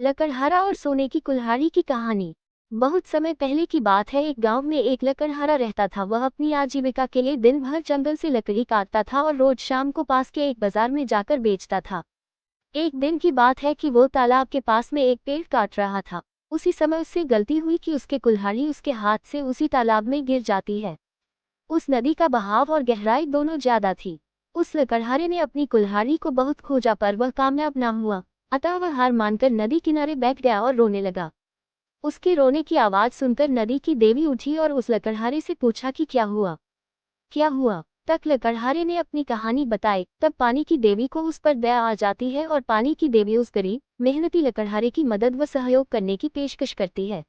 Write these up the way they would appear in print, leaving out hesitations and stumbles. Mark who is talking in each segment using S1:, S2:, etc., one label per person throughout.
S1: लकड़हारा और सोने की कुल्हाड़ी की कहानी। बहुत समय पहले की बात है। एक गांव में एक लकड़हारा रहता था। वह अपनी आजीविका के लिए दिन भर जंगल से लकड़ी काटता था और रोज शाम को पास के एक बाजार में जाकर बेचता था। एक दिन की बात है कि वो तालाब के पास में एक पेड़ काट रहा था। उसी समय उससे गलती हुई कि उसके कुल्हाड़ी उसके हाथ से उसी तालाब में गिर जाती है। उस नदी का बहाव और गहराई दोनों ज्यादा थी। उस लकड़हारे ने अपनी कुल्हाड़ी को बहुत खोजा पर वह कामयाब न हुआ। अतः वह हार मानकर नदी किनारे बैठ गया और रोने लगा। उसके रोने की आवाज सुनकर नदी की देवी उठी और उस लकड़हारे से पूछा कि क्या हुआ, क्या हुआ। तक लकड़हारे ने अपनी कहानी बताई। तब पानी की देवी को उस पर दया आ जाती है और पानी की देवी उस गरीब मेहनती लकड़हारे की मदद व सहयोग करने की पेशकश करती है।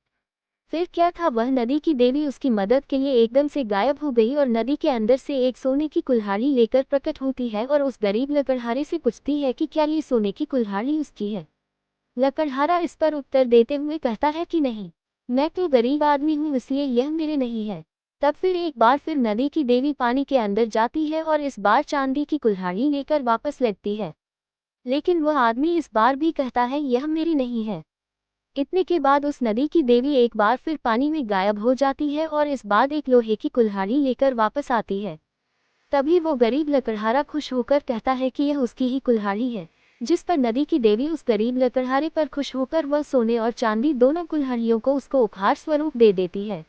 S1: फिर क्या था, वह नदी की देवी उसकी मदद के लिए एकदम से गायब हो गई और नदी के अंदर से एक सोने की कुल्हाड़ी लेकर प्रकट होती है और उस गरीब लकड़हारे से पूछती है कि क्या ये सोने की कुल्हाड़ी उसकी है। लकड़हारा इस पर उत्तर देते हुए कहता है कि नहीं, मैं तो गरीब आदमी हूँ, इसलिए यह मेरे नहीं है। तब फिर एक बार फिर नदी की देवी पानी के अंदर जाती है और इस बार चांदी की कुल्हाड़ी लेकर वापस लौटती है। लेकिन वह आदमी इस बार भी कहता है यह मेरी नहीं है। इतने के बाद उस नदी की देवी एक बार फिर पानी में गायब हो जाती है और इस बार एक लोहे की कुल्हाड़ी लेकर वापस आती है। तभी वो गरीब लकड़हारा खुश होकर कहता है कि यह उसकी ही कुल्हाड़ी है। जिस पर नदी की देवी उस गरीब लकड़हारे पर खुश होकर वह सोने और चांदी दोनों कुल्हाड़ियों को उसको उपहार स्वरूप दे देती है।